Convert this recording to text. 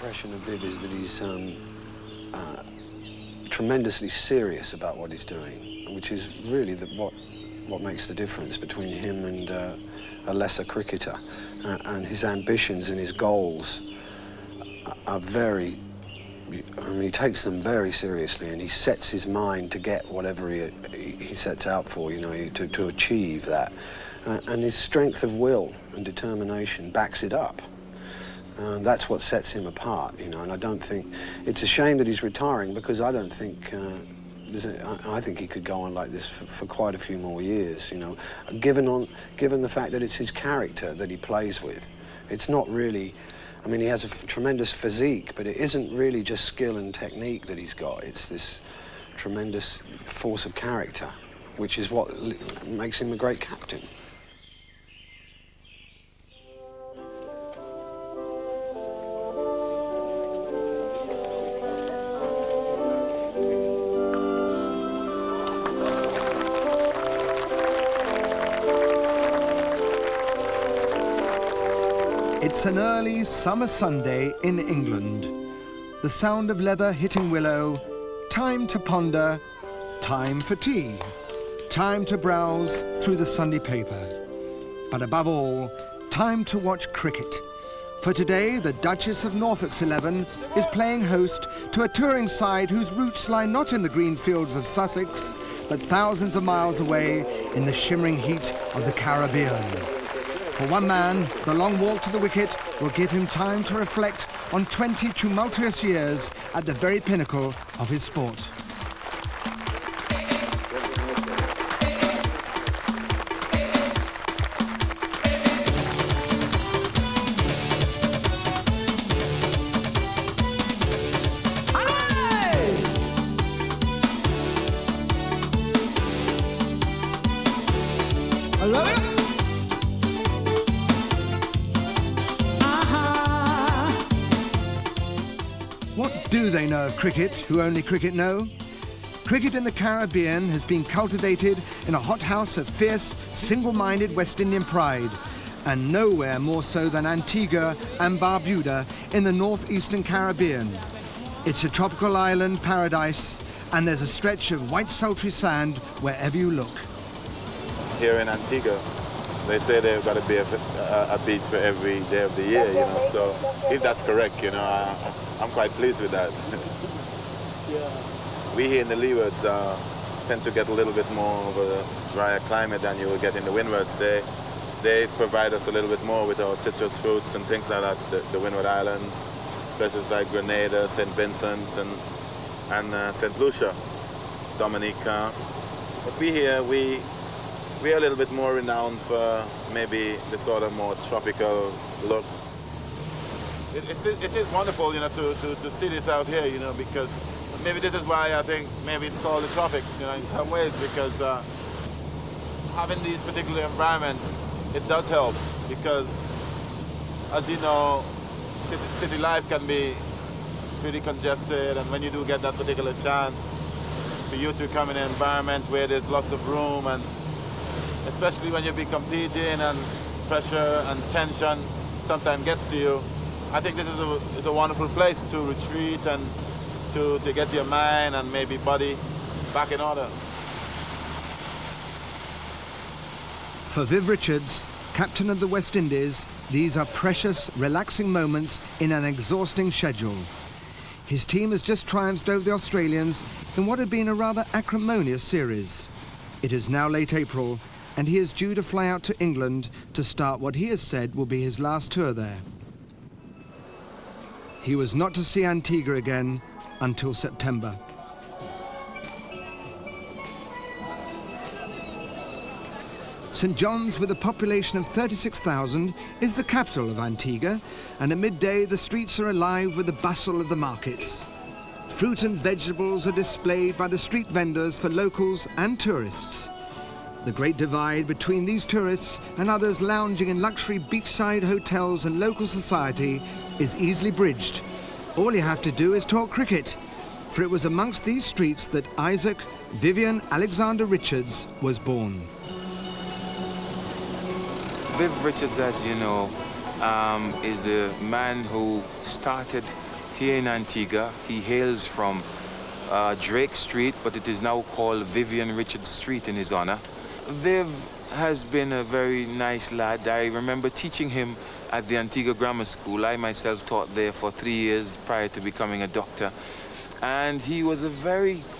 impression of Viv is that he's tremendously serious about what he's doing, which is really what makes the difference between him and a lesser cricketer. And his ambitions and his goals are very, I mean, he takes them very seriously, and he sets his mind to get whatever he sets out for, you know, to achieve that. And his strength of will and determination backs it up. That's what sets him apart, you know, and I don't think... It's a shame that he's retiring, because I don't think... I think he could go on like this for quite a few more years, you know, given the fact that it's his character that he plays with. It's not really... I mean, he has a tremendous physique, but it isn't really just skill and technique that he's got. It's this tremendous force of character, which is what makes him a great captain. It's an early summer Sunday in England. The sound of leather hitting willow, time to ponder, time for tea, time to browse through the Sunday paper. But above all, time to watch cricket. For today, the Duchess of Norfolk's 11 is playing host to a touring side whose roots lie not in the green fields of Sussex, but thousands of miles away in the shimmering heat of the Caribbean. For one man, the long walk to the wicket will give him time to reflect on 20 tumultuous years at the very pinnacle of his sport. What do they know of cricket, who only cricket know? Cricket in the Caribbean has been cultivated in a hothouse of fierce, single-minded West Indian pride, and nowhere more so than Antigua and Barbuda in the northeastern Caribbean. It's a tropical island paradise, and there's a stretch of white sultry sand wherever you look. Here in Antigua, they say they've got to be a beach for every day of the year, you know, so if that's correct, you know, I'm quite pleased with that. We here in the leewards tend to get a little bit more of a drier climate than you will get in the windwards. They provide us a little bit more with our citrus fruits and things like that, the Windward Islands, places like Grenada, St. Vincent, and St. Lucia, Dominica. But we here, we are a little bit more renowned for maybe the sort of more tropical look. It is wonderful, you know, to see this out here, you know, because maybe this is why I think maybe it's called the tropics, you know, in some ways, because having these particular environments, it does help, because as you know, city life can be pretty congested, and when you do get that particular chance for you to come in an environment where there's lots of room, and especially when you be competing and pressure and tension sometimes gets to you, I think this is a wonderful place to retreat and to get your mind and maybe body back in order. For Viv Richards, captain of the West Indies, these are precious, relaxing moments in an exhausting schedule. His team has just triumphed over the Australians in what had been a rather acrimonious series. It is now late April, and he is due to fly out to England to start what he has said will be his last tour there. He was not to see Antigua again until September. St. John's, with a population of 36,000, is the capital of Antigua, and at midday the streets are alive with the bustle of the markets. Fruit and vegetables are displayed by the street vendors for locals and tourists. The great divide between these tourists and others lounging in luxury beachside hotels and local society is easily bridged. All you have to do is talk cricket, for it was amongst these streets that Isaac Vivian Alexander Richards was born. Viv Richards, as you know, is a man who started here in Antigua. He hails from Drake Street, but it is now called Viv Richards Street in his honor. Viv has been a very nice lad. I remember teaching him at the Antigua Grammar School. I myself taught there for 3 years prior to becoming a doctor. And he was a very